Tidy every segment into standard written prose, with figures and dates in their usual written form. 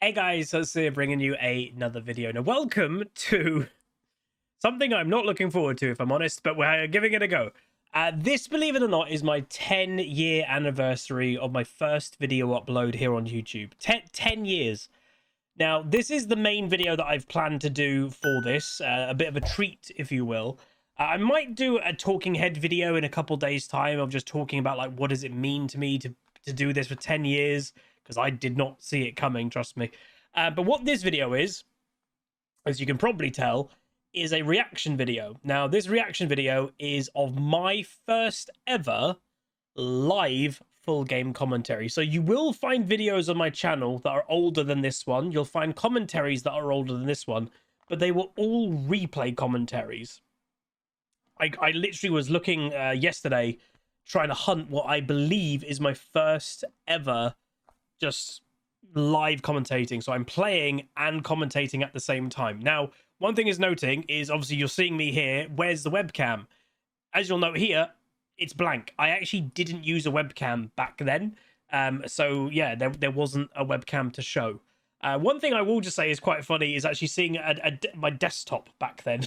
Hey guys, Huzzy bringing you another video. Now, welcome to something I'm not looking forward to, if I'm honest, but we're giving it a go. This, believe it or not, is my 10-year anniversary of my first video upload here on YouTube. 10 years. Now, this is the main video that I've planned to do for this, a bit of a treat, if you will. I might do a talking head video in a couple days' time of just talking about, like, what does it mean to me to do this for 10 years, because I did not see it coming, trust me. But what this video is, as you can probably tell, is a reaction video. Now, this reaction video is of my first ever live full game commentary. So you will find videos on my channel that are older than this one. You'll find commentaries that are older than this one, but they were all replay commentaries. I literally was looking yesterday, trying to hunt what I believe is my first ever just live commentating. So I'm playing and commentating at the same time. Now, one thing is noting is obviously you're seeing me here. Where's the webcam? As you'll note here, it's blank. I actually didn't use a webcam back then. So yeah, there wasn't a webcam to show. One thing I will just say is quite funny is actually seeing my desktop back then.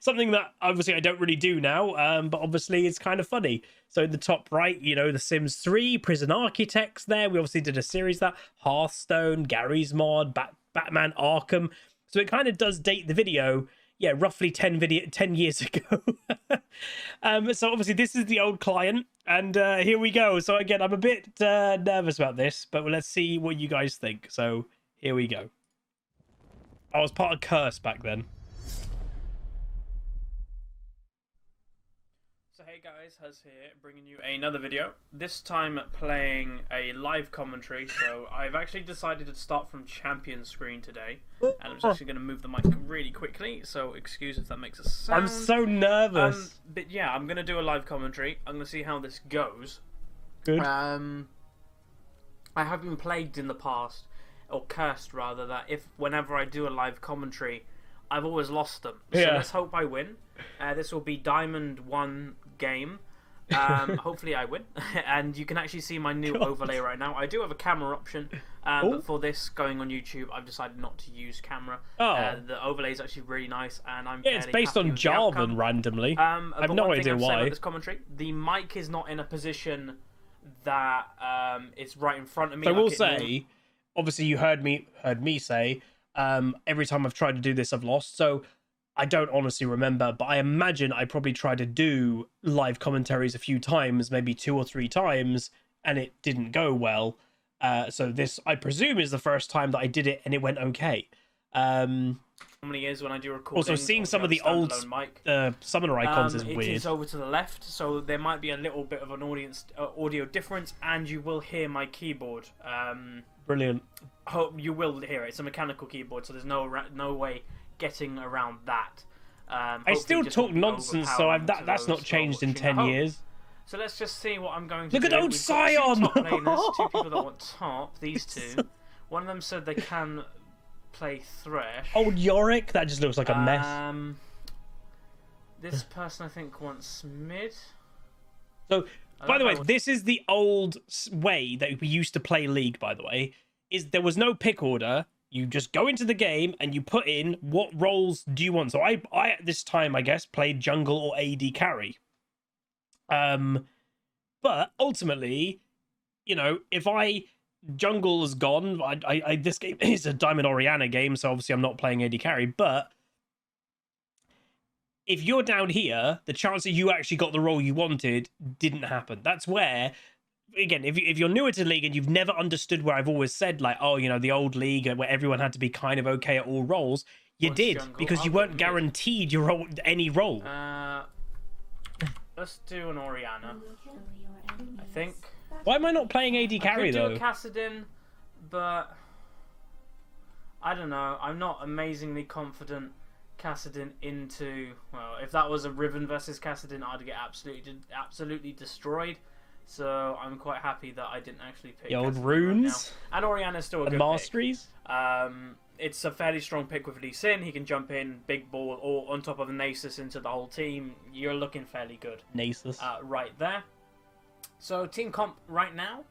Something that obviously I don't really do now, but obviously it's kind of funny. So in the top right, you know, The Sims 3, Prison Architects there. We obviously did a series that, Hearthstone, Gary's Mod, Batman Arkham. So it kind of does date the video, yeah, roughly 10 years ago. So obviously this is the old client, and here we go. So again, I'm a bit nervous about this, but let's see what you guys think. So here we go. I was part of Curse back then. So hey guys, Huz here, bringing you another video. This time playing a live commentary. So I've actually decided to start from champion screen today, and I'm just actually going to move the mic really quickly. So excuse if that makes a sound. I'm so nervous. But yeah, I'm going to do a live commentary. I'm going to see how this goes. Good. I have been plagued in the past, or cursed rather, that whenever I do a live commentary, I've always lost them. So yeah. Let's hope I win. This will be Diamond 1 game. Hopefully I win. And you can actually see my new overlay right now. I do have a camera option, but for this going on YouTube, I've decided not to use camera. The overlay is actually really nice, and I'm it's based on Jarvan randomly. I have no idea why. About this commentary, the mic is not in a position that it's right in front of me. So I will say, obviously you heard me say, every time I've tried to do this, I've lost. So I don't honestly remember, but I imagine I probably tried to do live commentaries a few times, maybe 2 or 3 times, and it didn't go well. So this, I presume, is the first time that I did it and it went okay. Normally is when I do recording. Also, seeing some of the old summoner icons is weird. It is over to the left, so there might be a little bit of an audio difference, and you will hear my keyboard. Brilliant. You will hear it. It's a mechanical keyboard, so there's no way getting around that. I still talk nonsense, so that's not changed in 10 years. So let's just see what I'm going to do. Look at old Sion! 2 people that want top, these two. One of them said they can play Thresh. Old Yorick, that just looks like a mess. This person I think wants mid. So, by the way, this is the old way that we used to play League, by the way, is there was no pick order. You just go into the game and you put in what roles do you want. So I at this time, I guess, played jungle or AD carry. But ultimately, you know, if jungle is gone, this game is a Diamond Orianna game, so obviously I'm not playing AD carry, but if you're down here, the chance that you actually got the role you wanted didn't happen. That's where, again, if you're newer to League and you've never understood where I've always said, like, oh, you know, the old League where everyone had to be kind of okay at all roles, you did, jungle? Because you weren't guaranteed any role. Let's do an Orianna, I think. Why am I not playing AD carry, though? I could do a Kassadin, but I don't know. I'm not amazingly confident Kassadin into... Well, if that was a Riven versus Kassadin, I'd get absolutely destroyed. So I'm quite happy that I didn't actually pick the old runes. Right, and Orianna's still a good masteries. Pick. It's a fairly strong pick with Lee Sin. He can jump in, big ball, or on top of the Nasus into the whole team. You're looking fairly good. Nasus. Right there. So team comp right now.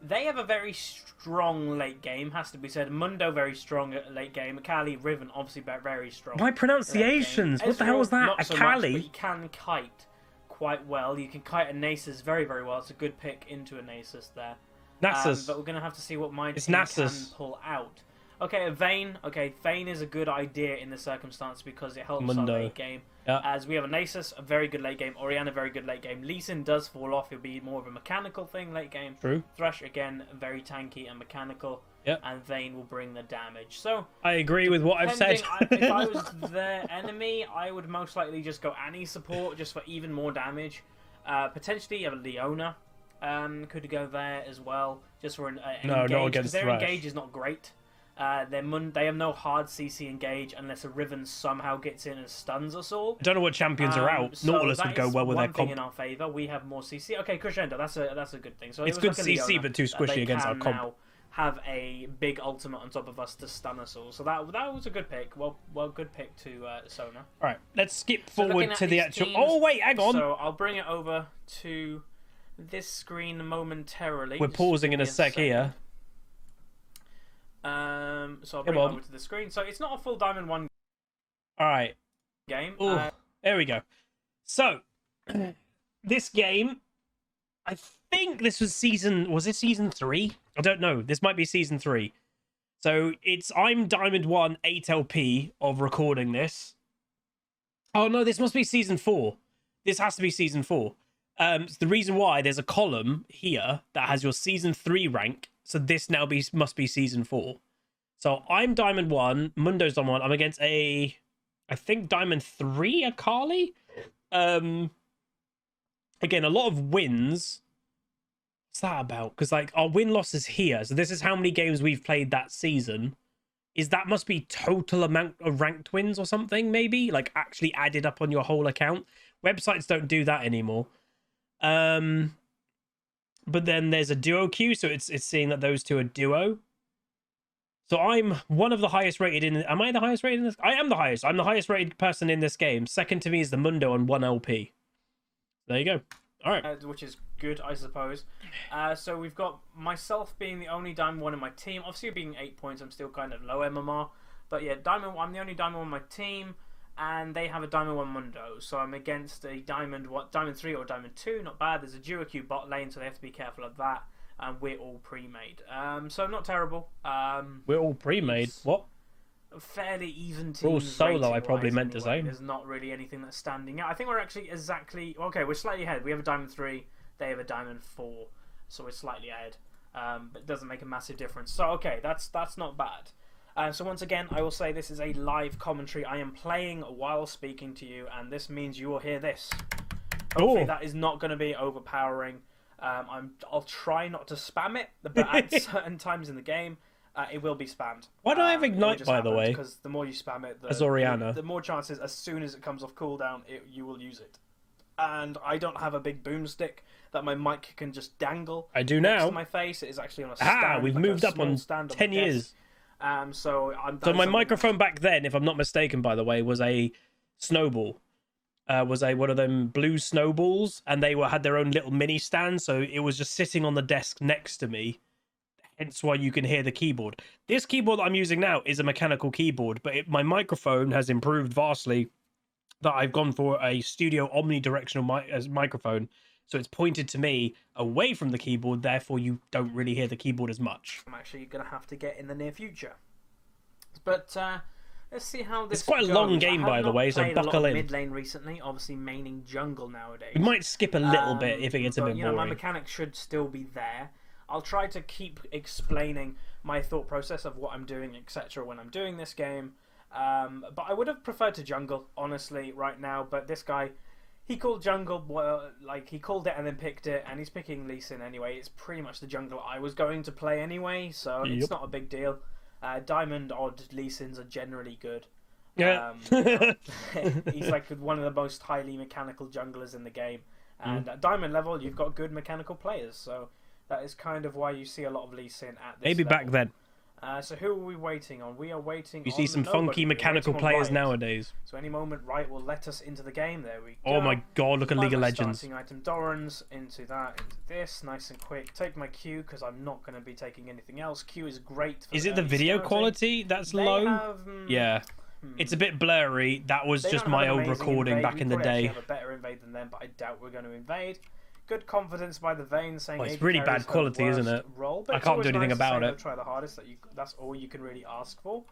They have a very strong late game, has to be said. Mundo very strong at late game. Akali, Riven obviously very strong. My pronunciations. What the hell was that? Not so Akali. much, but you can kite quite well. You can kite a Nasus very, very well. It's a good pick into a Nasus there. Nasus. But we're going to have to see what my It's team Nasus. can pull out. Okay, a Vayne. Okay, Vayne is a good idea in the circumstance because it helps Mundo. our late game. Yeah. As we have a Nasus, a very good late game. Orianna, very good late game. Lee Sin does fall off. It'll be more of a mechanical thing late game. True. Thresh, again, very tanky and mechanical. Yep. And Vayne will bring the damage. So I agree with what I've said. if I was their enemy, I would most likely just go Annie support just for even more damage. Potentially, you have a Leona. Could go there as well, just for an no, engage. not against their Thresh. engage is not great. They have no hard CC engage unless a Riven somehow gets in and stuns us all. I don't know what champions are out. So Nautilus that would go is well with their one thing comp. in our favour. We have more CC. Okay, Crescendo, that's a good thing. So It's it good was like a CC, Leona but too that squishy they against our can comp. now have a big ultimate on top of us to stun us all. So that was a good pick. Well, good pick to Sona. All right, let's skip So forward looking to at the these actual. teams, Oh wait, hang on. So I'll bring it over to this screen momentarily. We're Just pausing give in a me sec second. here. So I'll Come bring it on. over to the screen. So it's not a full Diamond 1 All right. game. Ooh, there we go. So, this game, I think this was it season 3? I don't know. This might be season 3. So, I'm Diamond 1 8LP of recording this. Oh no, this must be season 4. This has to be season 4. The reason why, there's a column here that has your season 3 rank. So this now must be season 4. So I'm Diamond 1, Mundo's Diamond 1. I'm against I think Diamond 3 Akali. Again, a lot of wins. What's that about? Because like our win-loss is here. So this is how many games we've played that season. That must be total amount of ranked wins or something, maybe? Like actually added up on your whole account. Websites don't do that anymore. But then there's a duo queue, so it's seeing that those two are duo. So I'm one of the highest rated in. Am I the highest rated in this? I am the highest. I'm the highest rated person in this game. Second to me is the Mundo on 1LP. There you go. All right. which is good, I suppose. So we've got myself being the only Diamond 1 in my team. Obviously, being 8 points, I'm still kind of low MMR. But yeah, I'm the only Diamond 1 in my team. And they have a Diamond 1 Mundo, so I'm against a Diamond 3 or Diamond 2, not bad. There's a duo queue bot lane, so they have to be careful of that. And we're all pre-made, so not terrible. We're all pre-made. What? Fairly even teams. We're all solo, I probably rating-wise meant to anyway. say. There's not really anything that's standing out. I think we're actually exactly... Okay, we're slightly ahead. We have a Diamond 3, they have a Diamond 4, so we're slightly ahead. But it doesn't make a massive difference. So, okay, that's not bad. So once again, I will say this is a live commentary. I am playing while speaking to you, and this means you will hear this. Hopefully that is not going to be overpowering. I'll try not to spam it, but at certain times in the game, it will be spammed. Why do I have Ignite, by the way? Because the more you spam it, As Orianna. the more chances, as soon as it comes off cooldown, you will use it. And I don't have a big boomstick that my mic can just dangle. I do next now. to my face. It is actually on a stand. We've like moved a up small on stand 10 my years. desk. So my microphone back then, if I'm not mistaken, by the way, was a snowball. Was one of them blue snowballs, and they had their own little mini stand, so it was just sitting on the desk next to me. Hence why you can hear the keyboard. This keyboard that I'm using now is a mechanical keyboard, but my microphone has improved vastly. That I've gone for a studio omnidirectional microphone, so it's pointed to me away from the keyboard. Therefore, you don't really hear the keyboard as much. I'm actually going to have to get in the near future. But let's see how this It's quite a goes. long game, by the way, so played a lot buckle of in. mid lane recently, obviously maining jungle nowadays. We might skip a little bit if it gets a but, bit you know, my boring. mechanics should still be there. I'll try to keep explaining my thought process of what I'm doing, etc. when I'm doing this game. But I would have preferred to jungle, honestly, right now. But this guy, he called jungle, like he called it and then picked it, and he's picking Lee Sin anyway. It's pretty much the jungle I was going to play anyway, so it's not a big deal. Diamond odd Lee Sins are generally good. Yeah. He's like one of the most highly mechanical junglers in the game. And at Diamond level, you've got good mechanical players, so that is kind of why you see a lot of Lee Sin at this Maybe level. back then. So who are we waiting on? We are waiting You on see some nobody. funky We're mechanical waiting on players Riot. nowadays. So any moment Riot will let us into the game. There we go. Oh my god, look at Buy League of my Legends. starting item Dorans into that, into this, nice and quick. Take my Q because I'm not going to be taking anything else. Q is great. For Is it the early video scouting. quality that's They low? have, Yeah. It's a bit blurry. That was They just don't have my an old amazing recording invade. back We in the probably actually day. have a better invade than them, but I doubt we're going to invade. Good confidence by the Vayne saying Well, it's AD really carries bad her quality, isn't worst it? Role, but I it's can't always do anything nice to about say it. they'll try the hardest. That's all you can really ask for.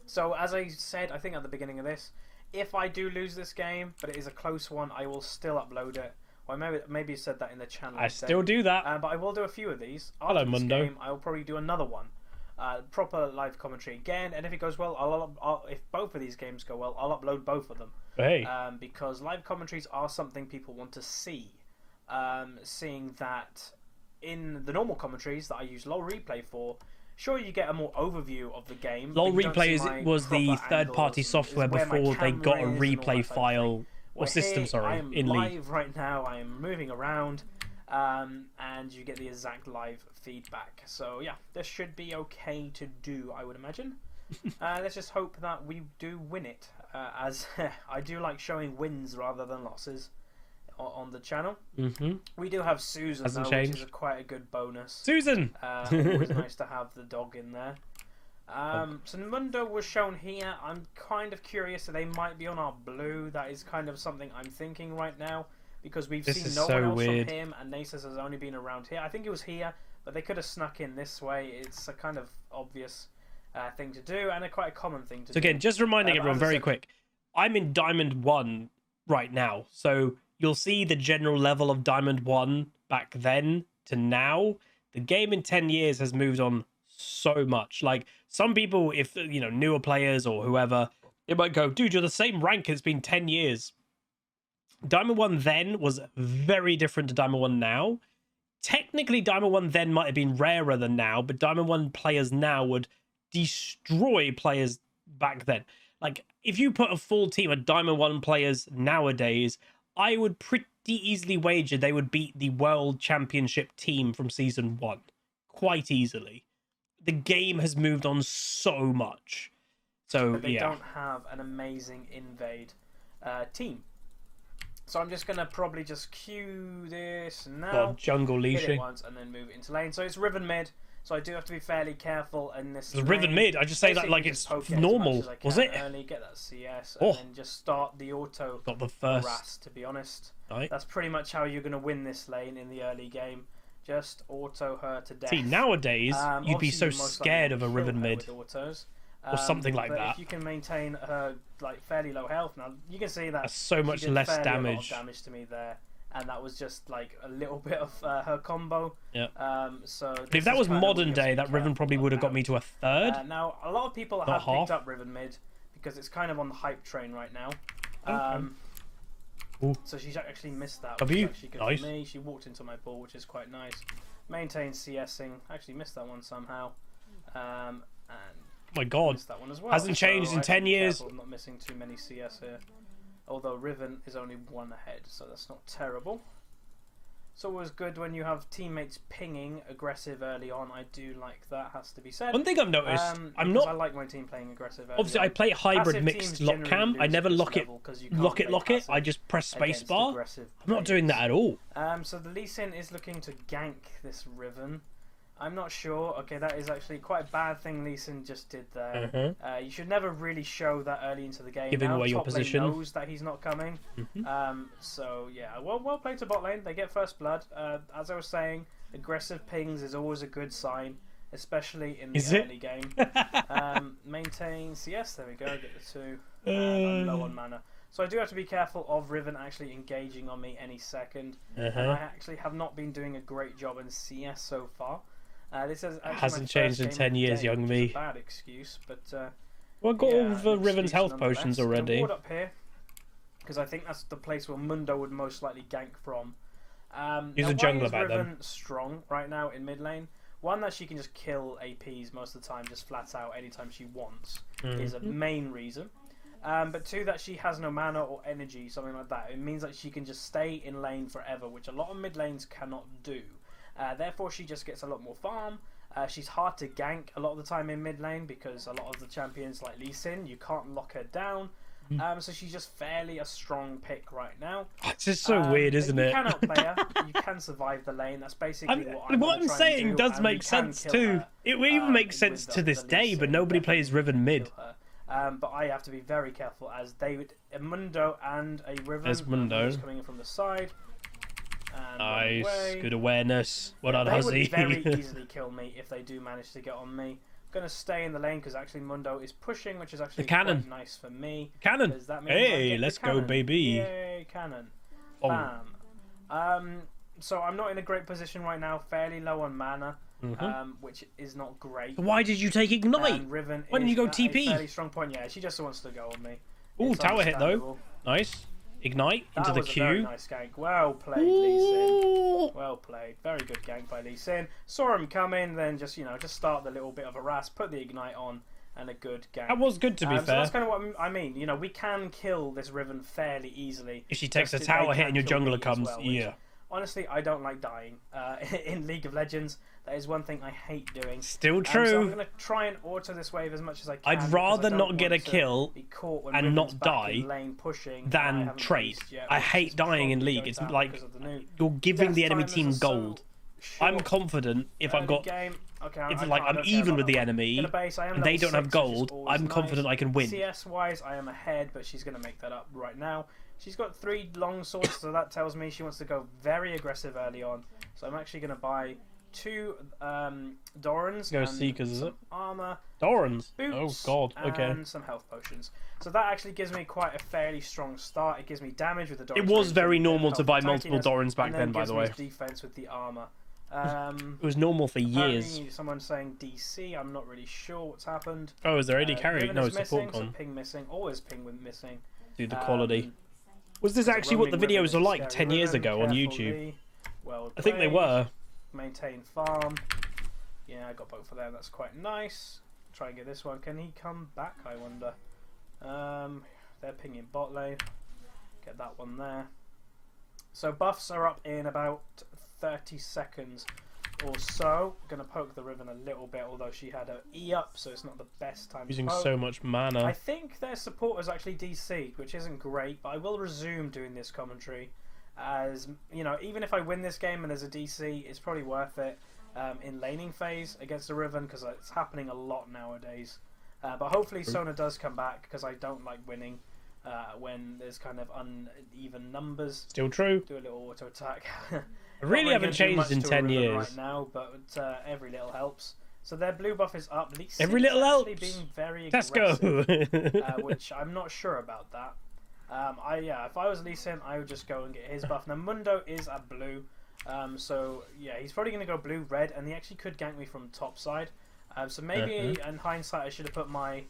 So as I said, I think at the beginning of this, if I do lose this game, but it is a close one, I will still upload it. Or maybe said that in the channel. I still do that. But I will do a few of these. Hello, After this Mundo. game, I will probably do another one. Proper live commentary again, and if it goes well, if both of these games go well, I'll upload both of them. Hey. Because live commentaries are something people want to see. Seeing that in the normal commentaries that I use LoL Replay for, sure you get a more overview of the game. LoL but you don't see Replay my was the proper third-party angles software and where my before they got a camera is and all replay that type of file thing. or system. Here, Sorry, I am in League. live right now. I am moving around, and you get the exact live feedback. So yeah, this should be okay to do, I would imagine. Let's just hope that we do win it, as I do like showing wins rather than losses on the channel. We do have Susan Hasn't though, changed. which is quite a good bonus. Susan. Always nice to have the dog in there. So Mundo was shown here. I'm kind of curious that they might be on our blue. That is kind of something I'm thinking right now, because we've This seen is no so one else weird. from him, and Nasus has only been around here. I think it was here, but they could have snuck in this way. It's a kind of obvious thing to do, and quite a common thing to do. So again, just reminding But everyone as I very said- quick. I'm in Diamond 1 right now. So you'll see the general level of Diamond 1 back then to now. The game in 10 years has moved on so much. Like, some people, if, you know, newer players or whoever, it might go, dude, you're the same rank. It's been 10 years. Diamond 1 then was very different to Diamond 1 now. Technically, Diamond 1 then might have been rarer than now, but Diamond 1 players now would destroy players back then. Like, if you put a full team of Diamond 1 players nowadays, I would pretty easily wager they would beat the World Championship team from Season 1. Quite easily. The game has moved on so much. So, But they yeah. don't have an amazing invade team. So I'm just going to probably just queue this now. Got jungle Hit it leashing. once and then move it into lane. So it's Riven mid, so I do have to be fairly careful in this. It's Riven mid. I just say that Basically, like just it's poke it as normal. much as I Was can it? Early, get that CS, Oh. and then just start the auto Got the first. harass, to be honest. Right. That's pretty much how you're going to win this lane in the early game. Just auto her to death. See, nowadays, you'd be Obviously, so you most scared likely of a kill Riven her mid. with autos. Or something like but that. If you can maintain her like fairly low health, now you can see that That's so she much did less fairly a lot of damage. damage to me there, and that was just like a little bit of her combo. Yeah. So But if that was modern day, that Riven probably would have got me to a third. Now a lot of people Not have half. picked up Riven mid because it's kind of on the hype train right now. Ooh. So she's actually missed that. Have Which is you? actually good Nice. for me. She walked into my ball, which is quite nice. Maintain CSing. Actually missed that one somehow. And Oh my god. missed that one as well. Hasn't changed in I 10 should be years. careful of not missing too many CS here. Although Riven is only one ahead, so that's not terrible. It's always good when you have teammates pinging aggressive early on. I do like that, has to be said. One thing I've noticed, I'm because not. I like my team playing aggressive early Obviously, on. I play hybrid Passive mixed teams lock generally cam. I lose never at this lock it. level 'cause you can't Lock it. play Lock it. I passive just press against spacebar. aggressive I'm not doing that at all. So the Lee Sin is looking to gank this Riven. I'm not sure. Okay, that is actually quite a bad thing Lee Sin just did there. You should never really show that early into the game. Giving Now away your top lane position. knows that he's not coming. So yeah, well played to bot lane. They get first blood. As I was saying, aggressive pings is always a good sign, especially in the early game. Maintain CS. There we go. Get the two. I'm low on mana. So I do have to be careful of Riven actually engaging on me any second. And I actually have not been doing a great job in CS so far. This is actually Hasn't my changed first in game 10 of the years, game, young which me. is a bad excuse, but Well, I got all of yeah, an Riven's excuse health potions nonetheless. Gonna already. ward up here because I think that's the place where Mundo would most likely gank from. He's now, a jungler why is back then. Riven strong right now in mid lane? One, that she can just kill APs most of the time, just flat out anytime she wants, is a main reason. But two, that she has no mana or energy, something like that. It means that she can just stay in lane forever, which a lot of mid lanes cannot do. Therefore, she just gets a lot more farm, She's hard to gank a lot of the time in mid lane because a lot of the champions like Lee Sin, you can't lock her down. So she's just fairly a strong pick right now. It's just so weird, isn't it? You can outplay her. You can survive the lane. That's basically what I'm saying does make sense too. It even makes sense to this day, but nobody plays Riven mid. But I have to be very careful as David, a Mundo and a Riven. There's Mundo coming in from the side. And nice, good awareness. Well done, They Huzzy. would very easily kill me if they do manage to get on me. Going to stay in the lane because actually Mundo is pushing, which is actually cannon. quite nice for me. Cannon. That means I Hey, get let's the go, cannon. baby. Yay, cannon. Oh. Bam. So I'm not in a great position right now. Fairly low on mana, which is not great. Why did you take Ignite? And Riven Why didn't you go is at a TP? fairly strong point. Yeah, she just wants to go on me. Ooh, It's tower hit though. understandable. Nice. Ignite into That the was a very Q. nice gank. Well played, Lee Sin. Well played. Very good gank by Lee Sin. Saw him coming, then just start the little bit of a ras, put the Ignite on, and a good gank. That was good to be So fair. that's kind of what I mean. We can kill this Riven fairly easily. If she takes a Just they tower hit can and your kill me jungler as comes, well, which, yeah. Honestly, I don't like dying. In League of Legends, that is one thing I hate doing. Still So I'm true. going to try and auto this wave as much as I can. I'd because rather I don't not get a want to kill be caught when and Riven's not back in die lane pushing, and I than haven't trade. placed yet, I which hate is dying in probably League. going It's down like because of the new you're giving the death enemy timers team are so gold. I'm short. confident if I've Early got game. Okay, if I like don't I'm care even about with the that one. enemy In a base, I am and they level don't have 6, which is gold, always I'm nice. confident I can win. CS wise, I am ahead, but she's going to make that up right now. She's got 3 long swords, so that tells me she wants to go very aggressive early on. So I'm actually going to buy 2 Dorans Go and Seekers, is some it? armor, Dorans. boots, Oh god, okay. and some health potions. So that actually gives me quite a fairly strong start. It gives me damage with the Dorans. It was very normal to health buy and multiple tankiness, Dorans back and then, by gives the me way. defense with the armor. It was normal for years. Apparently someone's saying DC. I'm not really sure what's happened. Oh, is there AD carry? Riven No, is it's support missing, so con. ping missing. Always ping with missing. Dude, the quality. Was this so actually what the roaming Riven videos is were like scary. 10 years Riven, ago on careful, YouTube? Lee. Well I think they played. were. Maintain farm. Yeah, I got both of them. That's quite nice. Try and get this one. Can he come back, I wonder? They're pinging bot lane. Get that one there. So buffs are up in about 30 seconds or so. Gonna poke the Riven a little bit, although she had her E up, so it's not the best time Using to poke. so much mana. I think their support is actually DC, which isn't great, but I will resume doing this commentary. As even if I win this game and there's a DC, it's probably worth it in laning phase against the Riven because it's happening a lot nowadays. But hopefully Sona does come back because I don't like winning when there's kind of uneven numbers. Still true. Do a little auto attack. I really haven't changed in 10 years. Right now, but every little helps. So their blue buff is up. Every little helps. Being very Let's aggressive, go. which I'm not sure about that. If I was Lee Sin, I would just go and get his buff. Now Mundo is at blue, so yeah, he's probably going to go blue red, and he actually could gank me from top side. So maybe in hindsight, I should have put my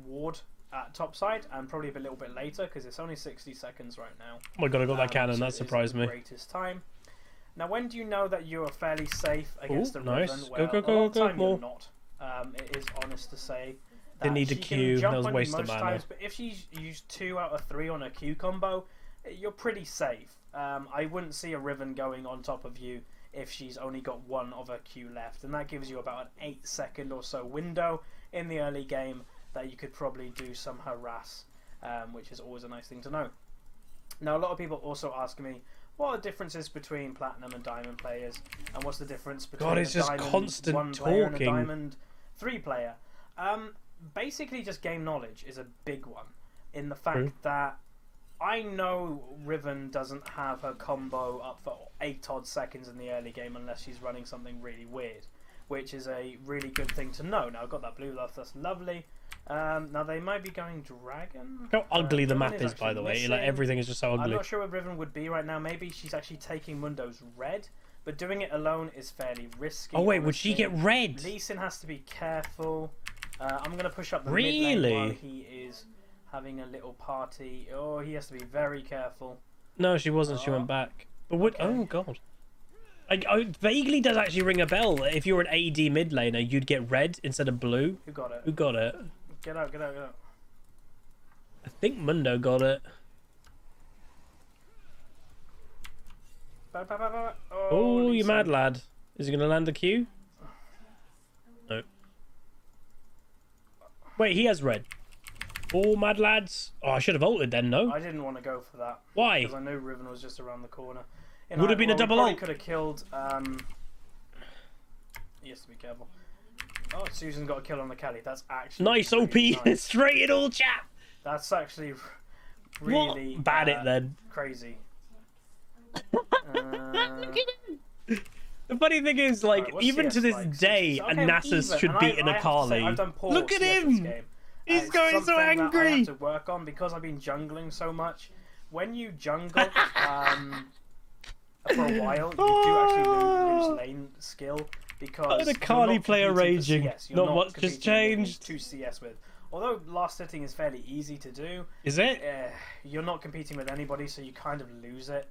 ward at top side, and probably a little bit later because it's only 60 seconds right now. Oh my god, I got that cannon. So That it is surprised the me. Greatest time. Now, when do you know that you are fairly safe against Ooh, the nice. Riven? Go, Well, go, a go, lot of go, time more. you're not. It is honest to say. They need a she Q, can jump that was on you waste of most mana. times, but if she's used 2 out of 3 on a Q combo, you're pretty safe. I wouldn't see a Riven going on top of you if she's only got 1 of her Q left, and that gives you about an 8-second or so window in the early game that you could probably do some harass, which is always a nice thing to know. Now, a lot of people also ask me, what are the differences between Platinum and Diamond players, and what's the difference between God, it's a just Diamond constant 1 player and a talking. Diamond 3 player? Basically, just game knowledge is a big one, in the fact that I know Riven doesn't have her combo up for 8 odd seconds in the early game unless she's running something really weird, which is a really good thing to know. Now, I've got that blue buff, that's lovely. Now, they might be going Dragon. How ugly the Dragon map is, by actually the way. missing. Like, everything is just so I'm ugly. not sure where Riven would be right now. Maybe she's actually taking Mundo's red, but doing it alone is fairly risky. Oh, wait, would she honestly. get red? Lee Sin has to be careful. I'm going to push up the Really? mid lane while he is having a little party. Oh, he has to be very careful. No, she wasn't. She went back. But what? Okay. Oh god. I vaguely does actually ring a bell. If you're an AD mid laner, you'd get red instead of blue. Who got it? Who got it? Get out, get out, get out. I think Mundo got it. Ba, ba, ba, ba. Oh, Lee you Sin. mad lad. Is he going to land a Q? Wait, he has red. All mad lads. Oh, I should have ulted then, no? I didn't want to go for that. Why? Because I knew Riven was just around the corner. Would have been a double ult. Could have killed. He has to be careful. Oh, Susan's got a kill on the Kelly. That's actually Nice OP. nice. Straight in all chat. That's actually really what? Bad it then. Crazy. The funny thing is, like, right, even CS to this like? day, Okay, a Nasus should beat an Akali. Look at him! He's going so angry! I have to work on because I've been jungling so much. When you jungle for a while, you do actually lose lane skill because an Akali player raging. Not much has changed. To CS with. Although last hitting is fairly easy to do. Is it? You're not competing with anybody, so you kind of lose it.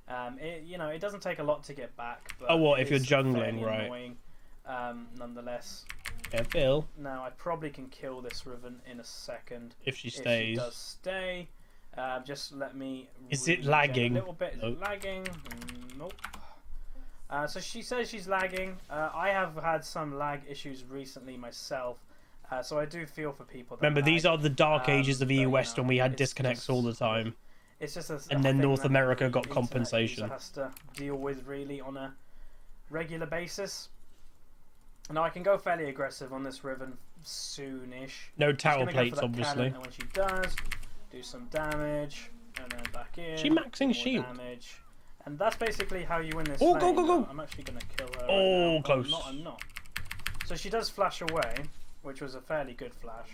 It doesn't take a lot to get back. But oh, what if you're it's jungling, fairly right? Annoying, nonetheless. Yeah, Phil. Now I probably can kill this Riven in a second If she stays. If she does stay, just let me. Is it lagging? A little bit. Is nope. it lagging? Nope. So she says she's lagging. I have had some lag issues recently myself. So I do feel for people. That Remember, lag. these are the dark ages of EU but, West when we had it's disconnects just- all the time. It's just And then thing North that America the got internet compensation. user has to deal with really on a regular basis. Now I can go fairly aggressive on this Riven soonish. No She's tower gonna go for plates, that obviously. cannon, and when she does, do some damage, and then back in. She maxing more shield. Damage. And that's basically how you win this. Oh, lane. go, go, go. I'm actually going to kill her. Oh, right now. close. I'm not. So she does flash away, which was a fairly good flash.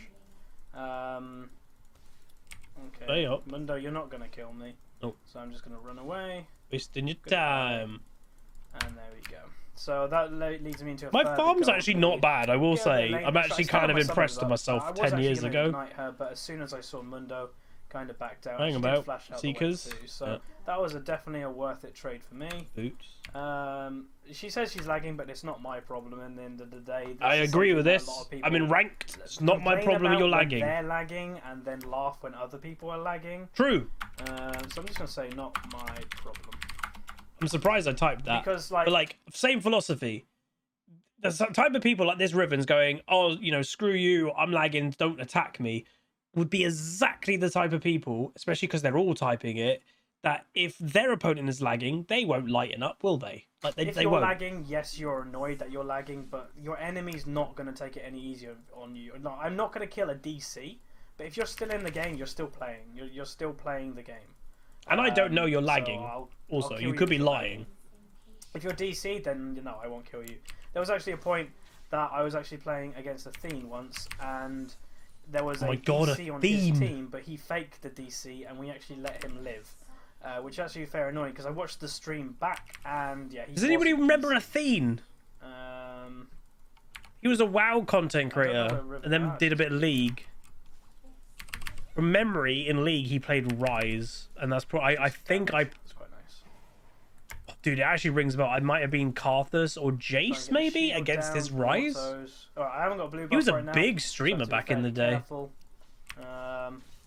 Okay. Stay up. Mundo, you're not going to kill me. Nope. So I'm just going to run away. Wasting your Good time. And there we go. So that leads me into a My further farm's goal actually for not me. bad, I will Yeah, say. lane- I'm actually I started kind of my impressed summons with up. myself I was 10 actually years gonna ago. ignite her, but as soon as I saw Mundo, kind of backed out. Hang She did about. flash out Seekers. the way too, so Yeah. that was definitely a worth it trade for me. Boots. She says she's lagging, but it's not my problem. And at the end of the day, this I is agree something with that a this. lot of people I'm in ranked. It's not my complain problem about you're when lagging. They're lagging, and then laugh when other people are lagging. True. So I'm just gonna say not my problem. I'm surprised I typed that. Because But like, same philosophy. The type of people like this Riven's going, oh, screw you, I'm lagging, don't attack me, would be exactly the type of people, especially because they're all typing it, that if their opponent is lagging, they won't lighten up, will they? Like if they you're won't. lagging, yes, you're annoyed that you're lagging, but your enemy's not going to take it any easier on you. No, I'm not going to kill a DC, but if you're still in the game, you're still playing. You're still playing the game. And I don't know you're so lagging. I'll Also, kill you could be if you're lying. lagging. If you're DC, then I won't kill you. There was actually a point that I was actually playing against Athene once, and there was Oh a my God, DC on Athene. his team, but he faked the DC, and we actually let him live. Which is actually fair annoying because I watched the stream back, and yeah. Does anybody remember Athene? He was a WoW content creator, and then did a bit of League. From memory, in League, he played Rise, and that's probably. I think I. That's quite nice. Dude, it actually rings a bell. I might have been Karthus or Jace, maybe, against his Rise. Alright, I haven't got blue buff He was a right now, big so streamer I have to be back in the fairly day. careful.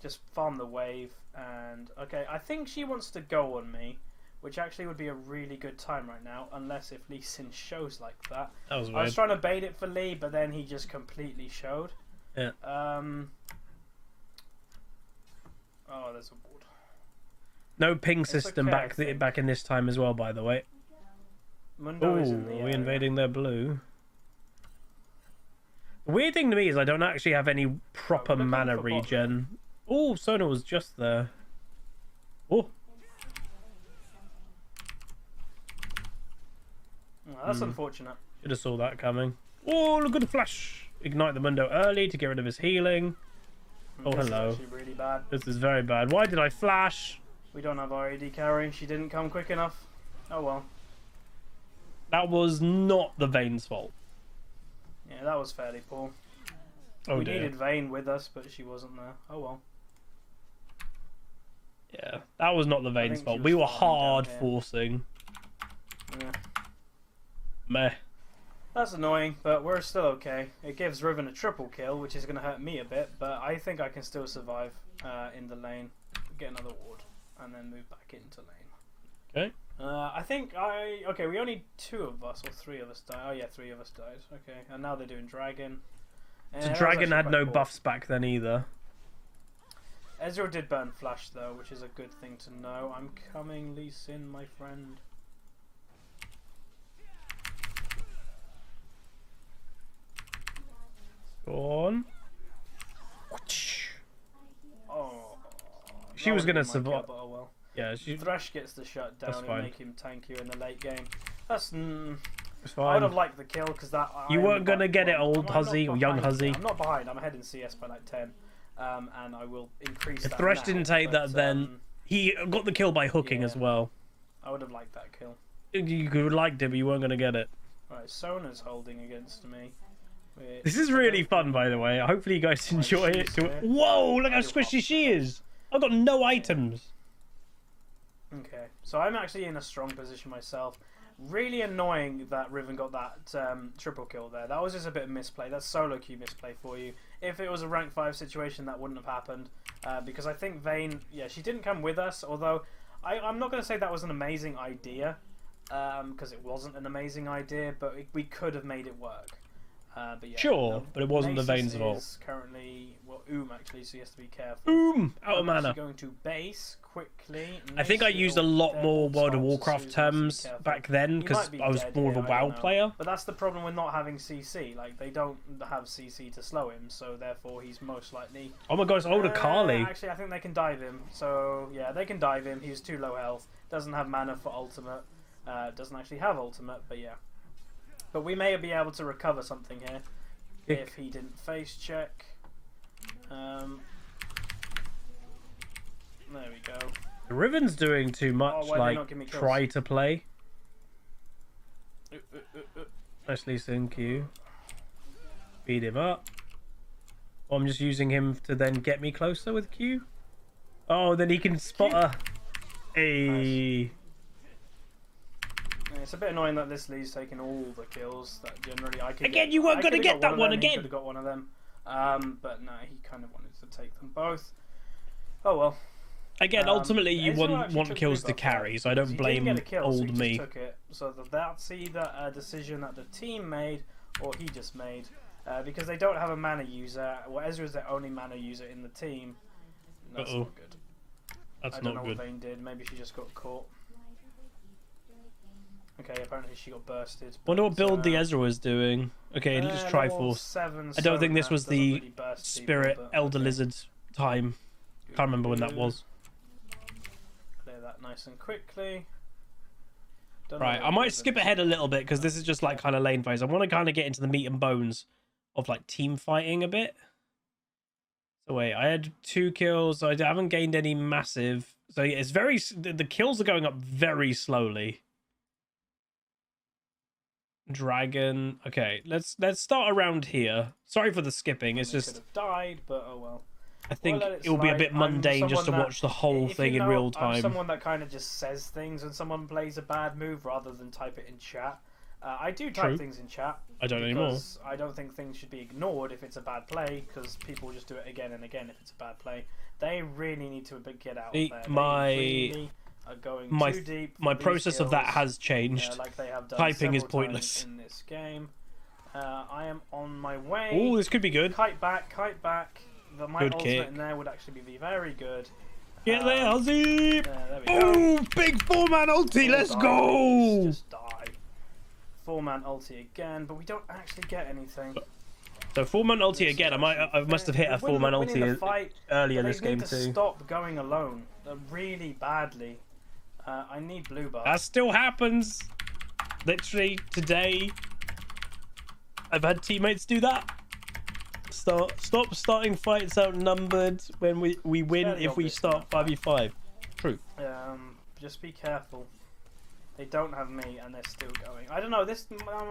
Just farm the wave, and okay, I think she wants to go on me, which actually would be a really good time right now, unless if Lee Sin shows like that. That was I weird. was trying to bait it for Lee, but then he just completely showed. Yeah. Oh, there's a ward. No ping system okay, I think. back in this time as well, by the way. Mundo is in the Ooh, are we area. invading their blue? The weird thing to me is I don't actually have any proper looking mana for bot regen. Oh, Sona was just there. Oh, Oh, that's unfortunate. should have saw that coming. Oh, look at the flash! Ignite the Mundo early to get rid of his healing. Oh, This hello. is actually really bad. This is very bad. Why did I flash? We don't have our AD carry. She didn't come quick enough. Oh well. That was not the Vayne's fault. Yeah, that was fairly poor. Oh We dear. needed Vayne with us, but she wasn't there. Oh well. Yeah, that was not the Vayne's think she fault. was We were falling down hard here. forcing. Yeah. Meh. That's annoying, but we're still okay. It gives Riven a triple kill, which is going to hurt me a bit, but I think I can still survive in the lane, get another ward, and then move back into lane. Okay. I think okay, we only 2 of us, or 3 of us died. Oh yeah, 3 of us died. Okay, and now they're doing dragon. So that was Dragon actually had quite no cool. buffs back then either. Ezreal did burn flash though, which is a good thing to know. I'm coming, Lee Sin, my friend. Go on. Oh, She that was would've gonna been my survive. kill, but oh well. Yeah, she. Thresh gets the shutdown and fine. make him tank you in the late game. That's It's I would have fine. liked the kill because that You I am weren't gonna get it, well, old I'm not Huzzy or young behind, Huzzy. I'm not behind. I'm ahead in CS by like 10, and I will increase. If that Thresh now, didn't take but, that, then he got the kill by hooking as yeah. well. I would have liked that kill. You could have liked it, but you weren't gonna get it. Right, Sona's holding against me. This is really fun, by the way. Hopefully you guys enjoy it. Whoa, look how squishy she is. I've got no items. Okay, so I'm actually in a strong position myself. Really annoying that Riven got that triple kill there. That was just a bit of misplay. That's solo queue misplay for you. If it was a rank 5 situation, that wouldn't have happened. Because I think Vayne, yeah, she didn't come with us. Although, I'm not going to say that was an amazing idea. Because it wasn't an amazing idea, but we could have made it work. But yeah, Sure, but it wasn't the Vayne's fault. Is currently, well, actually, so he has to be careful. Out of mana. Going to base quickly. I think I Nice used a little lot more devil World of stance, Warcraft so he has to be terms careful. back then He because might be I was dead more of a here, I WoW don't know. player. But that's the problem with not having CC. Like, they don't have CC to slow him, so therefore he's most likely... Oh my god, it's older Carly. Actually, I think they can dive him. So, yeah, they can dive him. He's too low health. Doesn't have mana for ultimate. Doesn't actually have ultimate, but yeah. But we may be able to recover something here. If he didn't face check. There we go. The Riven's doing too much, why they not give me kills? try to play. Nicely Sin Q. Beat him up. I'm just using him to then get me closer with Q. Oh, then he can spot her. Hey. Nice. It's a bit annoying that this Lee's taking all the kills that generally I could Again, get. you weren't I gonna could've get got that one of them, again. He could have got one of them. But no, he kind of wanted to take them both. Oh well. Again, ultimately, you Ezreal want actually took kills blue to buff carry, there, so I because don't he didn't blame get a kill, so he old just me. took it. So that's either a decision that the team made or he just made. Because they don't have a mana user. Well, Ezra is their only mana user in the team. That's not good. That's I don't not know good. what Vayne did. Maybe she just got caught. Okay, apparently she got bursted. Wonder what but, build the Ezra was doing. Okay, let's level Triforce. 7 I don't think this Sona was doesn't the really burst Spirit people, but Elder okay. Lizard time. Can't remember when that was. Clear that nice and quickly. Don't know Right, what I might Blizzard skip is. ahead a little bit because this is just like kind of lane phase. I want to kind of get into the meat and bones of like team fighting a bit. So wait, I had 2 kills. So I haven't gained any massive. So yeah, it's very. The kills are going up very slowly. Dragon. Okay, let's start around here. Sorry for the skipping. It's They just could have died, but oh well. I think let it it will be a slide. bit I'm mundane just to someone that- watch the whole If thing you in know, real I'm time. someone that kind of just says things when someone plays a bad move rather than type it in chat. I do type True. things in chat. I don't anymore. Because I don't think things should be ignored if it's a bad play, because people just do it again and again if it's a bad play. They really need to get out See, of there. my- They really are going too deep. My for these process of that kills, has changed. like they have done Typing is several pointless. times in this game. I am on my way. Oh, this could be good. Kite back, kite back. My Good ultimate kick. in there would actually be very good. Get there, Huzzy! There we go. Oh, big 4-man ulti, let's Die, go! Just die. 4-man ulti again, but we don't actually get anything. So 4-man ulti This again. is I must have hit a winning- 4-man winning the ulti fight, earlier but this they game need to too. stop going alone really badly. I need blue buff. That still happens. Literally today, I've had teammates do that. Stop starting fights outnumbered when we win fairly if we obvious start enough. 5v5. True. Just be careful. They don't have me, and they're still going. I don't know.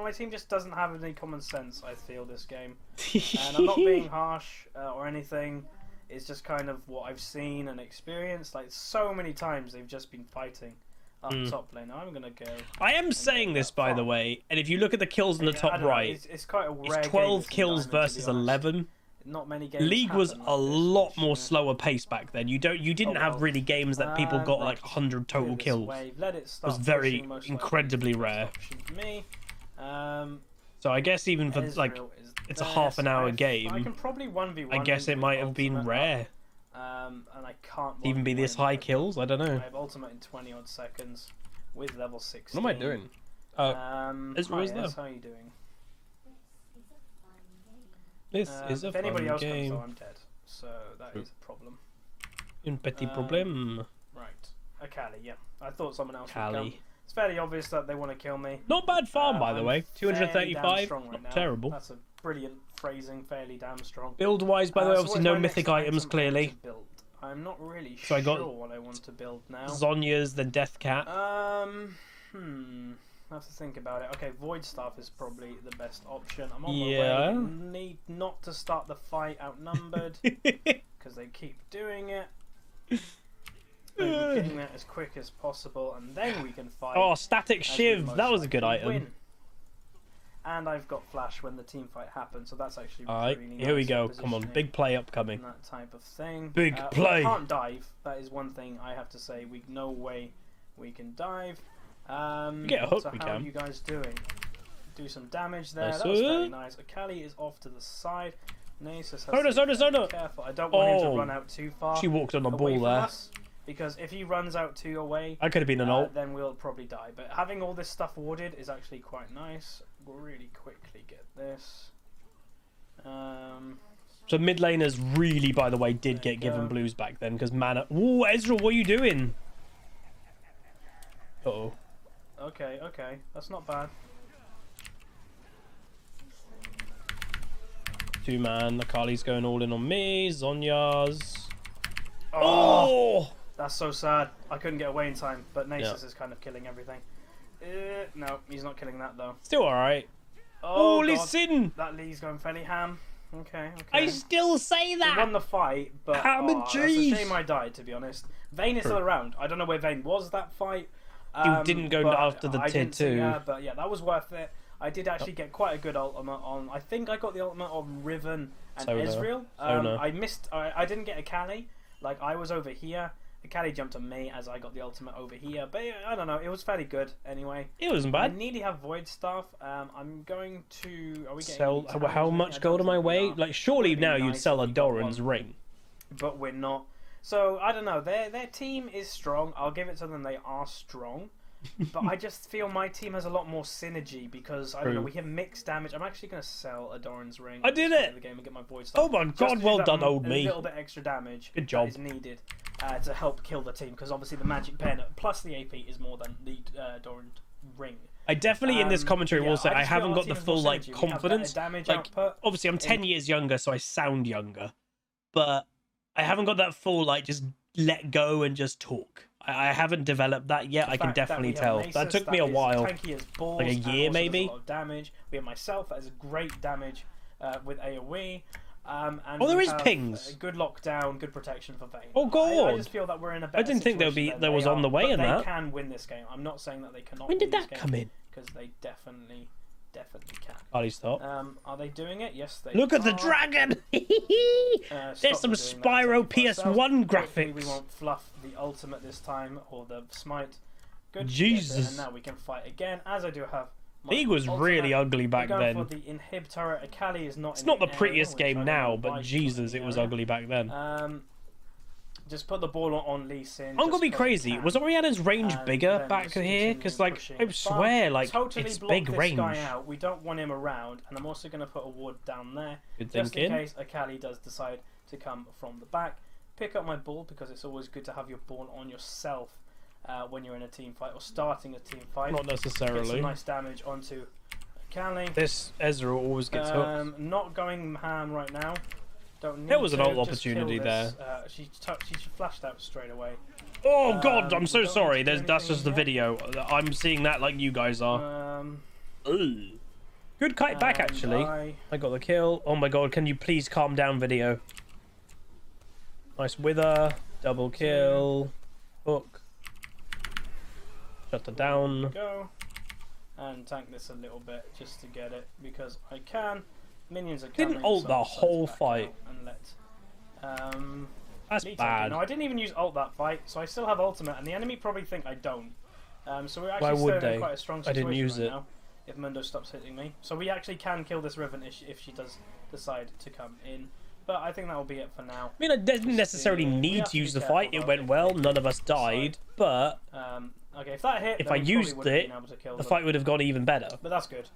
My team just doesn't have any common sense. I feel this game, and I'm not being harsh or anything. It's just kind of what I've seen and experienced. Like so many times, they've just been fighting up top lane. I'm gonna go. I am saying this, by the way, and if you look at the kills in the I top don't know, right, it's quite a rare it's game 12 this in kills Diamond, to be versus honest. 11. Not many games. League was happen a like this, lot which, more slower pace back then. You didn't Oh, have well. really games that people got like Right. 100 total Clear this kills. wave. Let it start very pushing, most likely. incredibly First rare. option for me. So I guess even for like Ezreal is it's a half an hour I game. can probably 1v1. I guess it might have been rare. And I can't Even be this high kills. I don't know. I have ultimate in 20 odd seconds with level 16. What am I doing? Ezra is there? how are you doing? This is a if anybody fun else comes, game. though, I'm dead. So that is a problem. Un petit problème. Right. A Cali, yeah. I thought someone else would come. Cali. It's fairly obvious that they want to kill me. Not bad farm, by the I'm way. fairly damn 235. strong right Not now. terrible. That's a brilliant phrasing. Fairly damn strong. Build wise, by the way, So obviously what's no my next mythic items, item I want clearly. to build? I'm not really So I got sure what I want to build now. Zonya's the Death Cat. I have to think about it. Okay, Void Staff is probably the best option. I'm on Yeah. my way. Need not to start the fight outnumbered because they keep doing it. Getting that as quick as possible, and then we can fight. Oh, Static as we Shiv. most That was a good likely item. win. And I've got Flash when the team fight happens, so that's actually Alright, really here we nice go. at Come on, positioning big play upcoming. and that type of thing. Big play. We can't dive. That is one thing I have to say. No way we can dive. Get a hook, so we how can. are you guys doing? Do some damage there. Nice. That was very nice. Akali is off to the side. Nasus has Zona, to be Zona. careful. I don't want him Oh. to run out too far. She walked on a away ball from there. us, because if he runs out too away, I could have been an ult. then we'll probably die. But having all this stuff warded is actually quite nice. We'll really quickly get this. So mid laners really, by the way, did There get you given go. blues back then because mana. Ooh, Ezra, what are you doing? Uh oh. Okay, that's not bad. 2-man. Akali's going all in on me. Zonya's. Oh, Oh! that's so sad. I couldn't get away in time, but Nasus Yeah. is kind of killing everything. No, he's not killing that though. Still alright. Oh, Oh, God. listen! That Lee's going fairly ham. Okay. I still say We that! won the fight, but Ham and that's a cheese. shame I died, to be honest. Vayne is still around. I don't know where Vayne was that fight. You didn't go but after the I tier didn't see 2. her, but yeah, that was worth it. I did actually get quite a good ultimate on. I think I got the ultimate on Riven and Sona. Ezreal. Sona. I missed. I didn't get a Kali. Like I was over here. The Kali jumped on me as I got the ultimate over here. But yeah, I don't know. It was fairly good anyway. It wasn't I bad. nearly have Void Stuff. I'm going to. Are we getting Sell. any How towers? much I gold don't am I think we weigh? are. Like, surely Would be now you'd nice sell if a we got Doran's one. ring. But we're not. So I don't know. Their team is strong. I'll give it to them. They are strong. But I just feel my team has a lot more synergy because I don't know. True. We have mixed damage. I'm actually going to sell a Doran's ring. I at this did point it! of the game and get my void stuff. Oh my Just god, to well do done, that old a me. little bit extra damage. Good job. That is needed to help kill the team because obviously the magic pen plus the AP is more than the Doran ring. I definitely in this commentary yeah, will say I I just feel haven't our got team the has more full like synergy. We have better confidence. damage Like output. obviously I'm 10 years younger, so I sound younger, but I haven't got that full like just let go and just talk. I haven't developed that yet. I can Fact that definitely we have tell. Nasus, That took me a is while. tanky as balls, Like a and year, also does maybe? A lot of damage. We have myself that is great damage with AoE. And Oh, there we is have, pings. good lockdown, good protection for Vayne. Oh, I God. just feel that we're in a better didn't think there situation was than on they the are, way but in they that. can win this game. I'm not saying that they cannot. When did win that this come in? Because they definitely can. Ali, stop. Are they doing it? Yes, they Look at the are. dragon! Stop There's some doing that, Spyro take it for ourselves. PS1 Hopefully we graphics. won't fluff the ultimate this time or the smite. Good. Jesus. And now we can fight again, as I do have. My League was ultimate. really ugly We're back going then. For the inhibitor. Akali is not. It's in not the area, prettiest which I game don't now, know but why she's Jesus, not in it the was area. ugly back then. Just put the ball on Lee Sin. I'm gonna be crazy. Was Oriana's range bigger back here? Because like I swear, like totally it's block big this range. guy out. We don't want him around, and I'm also going to put a ward down there, Good just thinking. in case Akali does decide to come from the back. Pick up my ball because it's always good to have your ball on yourself when you're in a team fight or starting a team fight. Not Get necessarily. some nice damage onto Akali. This Ezra always gets hooked. Not going ham right now. Don't need There was an to, ult just opportunity kill there. this. She flashed out straight away. Oh god, I'm we so don't sorry. need to do That's just the anything video. I'm seeing that like you guys are. Ugh. Good kite back and actually. I got the kill. Oh my god, can you please calm down, video? Nice wither, double kill, hook. Shut her down. Go and tank this a little bit just to get it because I can. Minions are coming. Didn't ult so the I'm just whole back fight. out and let. That's Lee take it. bad. No, I didn't even use ult that fight, so I still have ultimate, and the enemy probably think I don't. So we're Why actually would still in they? quite a strong I situation didn't use right it. now. if Mundo stops hitting me. So we actually can kill this Riven if she does decide to come in. But I think that will be it for now. I mean, I didn't necessarily need to use the fight. It went well. None of us died. But okay, if that hit, if I used it, the fight would have gone even better. But that's good.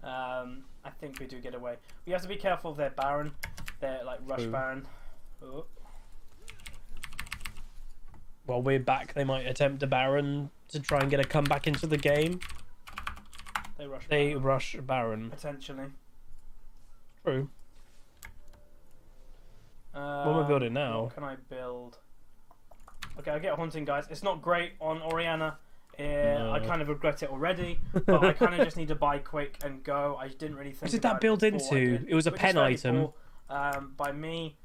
I think we do get away. We have to be careful of their Baron. Their like rush Baron. Oh. While we're back, they might attempt a Baron to try and get a comeback into the game. They rush Baron. Potentially. True. What am I building now? What can I build? Okay, I get Haunting, guys. It's not great on Oriana. I kind of regret it already, but I kind of just need to buy quick and go. I didn't really think. What did that build into? It was a pen item. By me.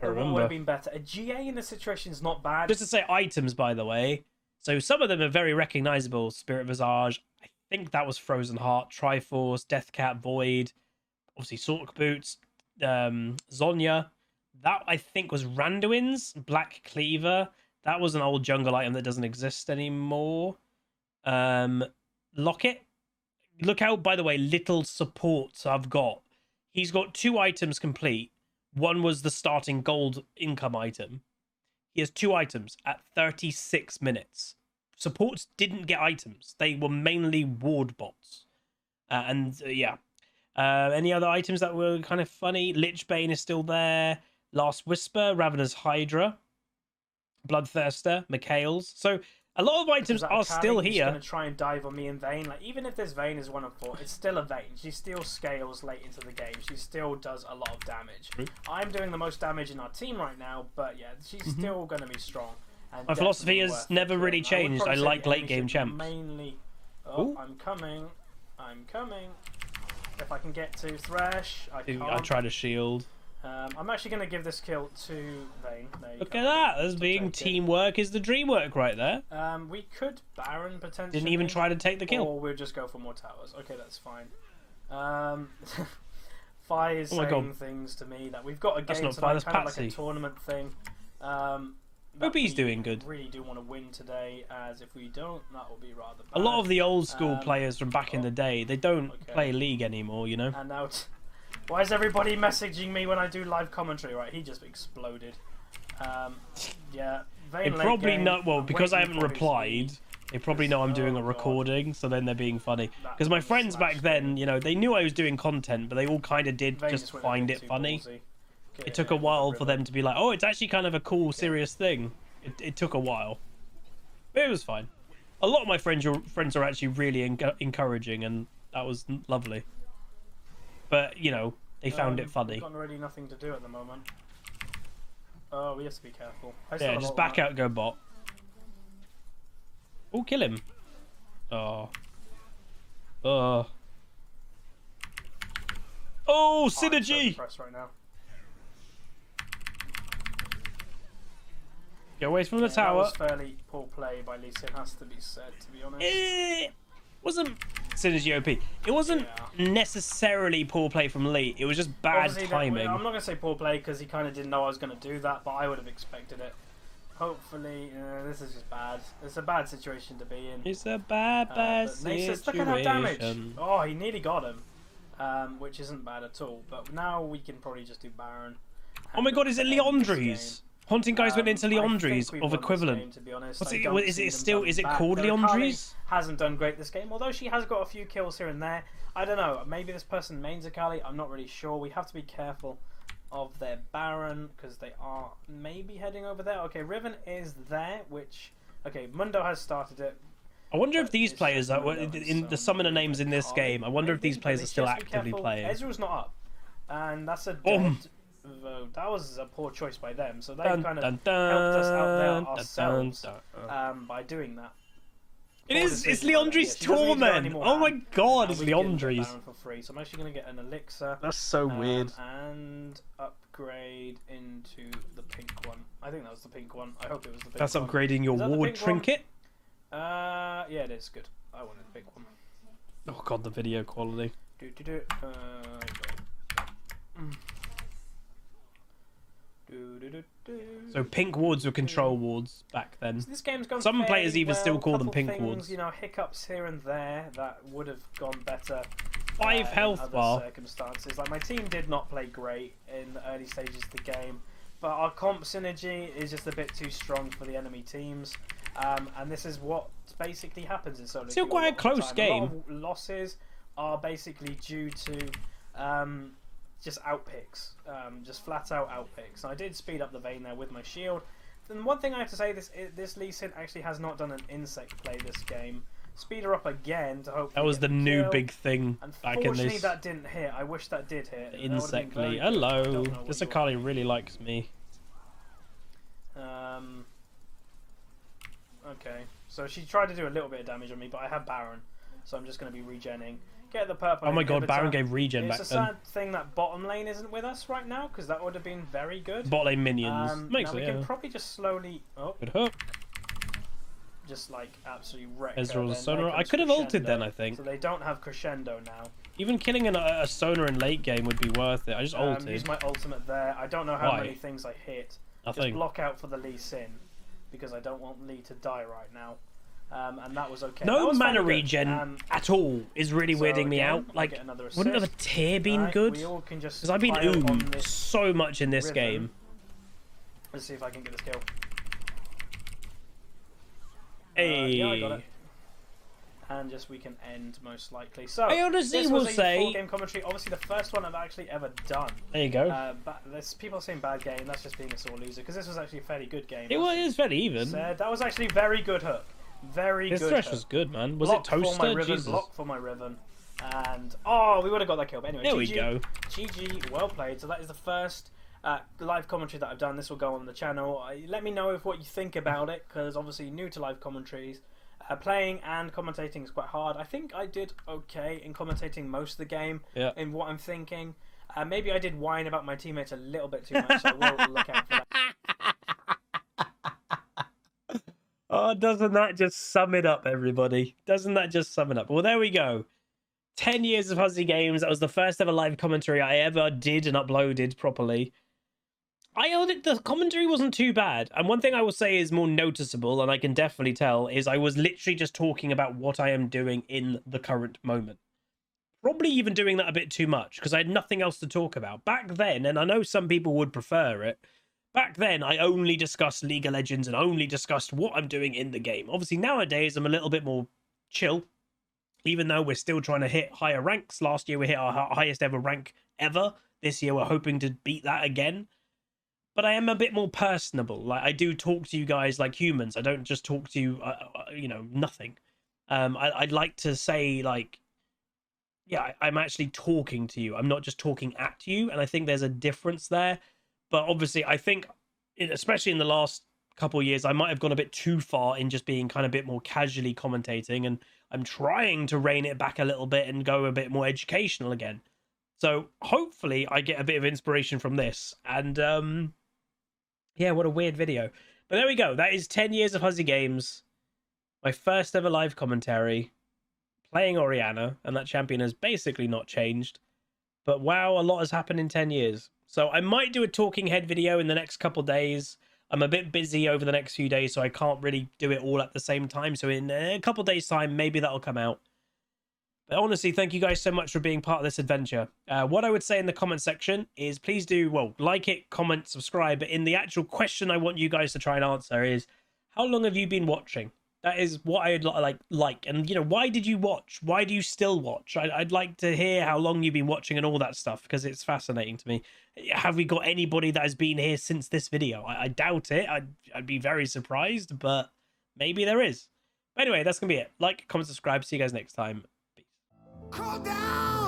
I It remember. would have been better. A GA in this situation is not bad. Just to say items, by the way. So some of them are very recognizable. Spirit Visage. I think that was Frozen Heart. Triforce. Deathcat. Void. Obviously, Sork Boots. Zonya. That, I think, was Randuin's. Black Cleaver. That was an old jungle item that doesn't exist anymore. Locket. Look how, by the way, little supports I've got. He's got 2 items complete. One was the starting gold income item. He has 2 items at 36 minutes. Supports didn't get items. They were mainly ward bots. Yeah. Any other items that were kind of funny? Lichbane is still there. Last Whisper, Ravenous Hydra, Bloodthirster, Mikhail's. So a lot of items are still here. She's going to try and dive on me in Vayne. Like, even if this Vayne is 1 of 4, it's still a Vayne. She still scales late into the game. She still does a lot of damage. I'm doing the most damage in our team right now, but yeah, she's still going to be strong. And my philosophy has never really changed. I like late game champs. Mainly, I'm coming. If I can get to Thresh, I can't. I try to shield. I'm actually going to give this kill to Vayne. Look at that. As being teamwork is the dream work right there. We could Baron potentially. Didn't even try to take the kill. Or we'll just go for more towers. Okay, that's fine. Fi is saying things to me that we've got a game tonight, kind of like a tournament thing. Bobby's doing good. Really do want to win today, as if we don't, that will be rather bad. A lot of the old school players from back in the day, they don't play League anymore, you know? And now... Why is everybody messaging me when I do live commentary? Right, he just exploded. Yeah. They probably know, well, because I haven't replied, they probably know I'm doing a recording, so then they're being funny. Because my friends back then, you know, they knew I was doing content, but they all kind of did just find it funny. It took a while for them to be like, oh, it's actually kind of a cool, serious thing. It took a while. But it was fine. A lot of my friends are actually really encouraging, and that was lovely. But, you know, they found it funny. We've got really nothing to do at the moment. Oh, we have to be careful. Yeah, just back out, go bot. Oh, kill him. Oh. Oh. Oh, synergy! Right now. Get away from the tower. That was fairly poor play by Lee Sin, has to be said, to be honest. It wasn't synergy OP. It wasn't necessarily poor play from Lee. It was just bad timing. I'm not going to say poor play because he kind of didn't know I was going to do that, but I would have expected it. Hopefully, this is just bad. It's a bad situation to be in. It's a bad situation. Look at that damage. Oh, he nearly got him, which isn't bad at all. But now we can probably just do Baron. Oh my god, is it Leandri's? Haunting guys went into Leandri's of equivalent. Game, to be honest. What's it, is it still? Is it called Leandri's? Hasn't done great this game, although she has got a few kills here and there. I don't know. Maybe this person mains Akali. I'm not really sure. We have to be careful of their Baron because they are maybe heading over there. Okay, Riven is there, which Mundo has started it. I wonder if these players are in the summoner names in this game. I wonder if these players are still actively playing. Ezreal's not up, and that's a dead vote. That was a poor choice by them. So they kind of helped us out there ourselves by doing that. It's Leandri's Torment. Oh my god, it's Leandri's. For free. So I'm actually going to get an elixir. That's so weird. And upgrade into the pink one. I think that was the pink one. I hope it was the pink one. That's upgrading your ward trinket? Yeah, it is good. I wanted the pink one. Oh god, the video quality. So pink wards were control wards back then. So this game's gone Some players fairly even well. still call them Couple pink things, wards. You know, hiccups here and there that would have gone better. 5 health in other bar. circumstances. Like my team did not play great in the early stages of the game, but our comp synergy is just a bit too strong for the enemy teams. And this is what basically happens in solo. Still queue quite a lot of the close time. game. A lot of losses are basically due to just outpicks, just flat out outpicks. I did speed up the vein there with my shield. And one thing I have to say, this Lee Sin actually has not done an insect play this game. Speed her up again to hope. That was the new big thing back in Unfortunately, this. that didn't hit. I wish that did hit. Insectly. Hello. This Akali really likes me. Okay, so she tried to do a little bit of damage on me, but I have Baron, so I'm just going to be regenning. Get the purple. Oh my god, inhibitor. Baron gave regen back It's a then. sad thing that bottom lane isn't with us right now, because that would have been very good. Bot lane minions. Makes now we it, can yeah. probably just slowly, Good hook. just like absolutely wreck Ezreal's her. a Sonar. I could have ulted then, I think. So they don't have crescendo now. Even killing a Sonar in late game would be worth it. I just ulted. Use my ultimate there. I don't know how Why? many things I hit. Nothing. Just block out for the Lee Sin, because I don't want Lee to die right now. And that was okay. No That was mana finally good. regen at all is really So weirding me again, out. I Like, get another wouldn't have a assist. tier been Right, good? we all can just Because I've been pile on oomed this so much in this rhythm. game. Let's see if I can get this kill. Hey. Yeah, I got it. And just we can end most likely. So I honestly this will was a say- full game commentary. Obviously, the first one I've actually ever done. There you go. But there's people saying bad game. That's just being a sore loser, because this was actually a fairly good game. It was fairly even. That was actually very good hook. Very This good. thresh hook. was good, man. Was Block it for my Toaster? Riven, Jesus. block for my Riven. And we would have got that kill. But anyway, There GG, we go. GG, well played. So that is the first live commentary that I've done. This will go on the channel. Let me know what you think about it, because obviously new to live commentaries. Playing and commentating is quite hard. I think I did okay in commentating most of the game. Yeah. In what I'm thinking. Maybe I did whine about my teammates a little bit too much, so I will look out for that. Oh, doesn't that just sum it up, everybody? Doesn't that just sum it up? Well, there we go. 10 years of HuzzyGames. That was the first ever live commentary I ever did and uploaded properly. The commentary wasn't too bad. And one thing I will say is more noticeable, and I can definitely tell, is I was literally just talking about what I am doing in the current moment. Probably even doing that a bit too much, because I had nothing else to talk about. Back then, and I know some people would prefer it, back then I only discussed League of Legends and only discussed what I'm doing in the game. Obviously, nowadays I'm a little bit more chill, even though we're still trying to hit higher ranks. Last year we hit our highest ever rank ever. This year we're hoping to beat that again. But I am a bit more personable. Like, I do talk to you guys like humans. I don't just talk to you, nothing. I'd like to say, like, yeah, I'm actually talking to you. I'm not just talking at you. And I think there's a difference there. But obviously, I think, especially in the last couple of years, I might have gone a bit too far in just being kind of a bit more casually commentating. And I'm trying to rein it back a little bit and go a bit more educational again. So hopefully I get a bit of inspiration from this. And yeah, what a weird video. But there we go. That is 10 years of HuzzyGames. My first ever live commentary. Playing Orianna. And that champion has basically not changed. But wow, a lot has happened in 10 years. So I might do a talking head video in the next couple days. I'm a bit busy over the next few days, so I can't really do it all at the same time. So in a couple days' time, maybe that'll come out. But honestly, thank you guys so much for being part of this adventure. What I would say in the comment section is please do, well, like it, comment, subscribe. But in the actual question I want you guys to try and answer is, how long have you been watching? That is what I'd like. And, you know, why did you watch? Why do you still watch? I'd like to hear how long you've been watching and all that stuff, because it's fascinating to me. Have we got anybody that has been here since this video? I doubt it. I'd be very surprised, but maybe there is. But anyway, that's going to be it. Like, comment, subscribe. See you guys next time. Peace. Crawl down!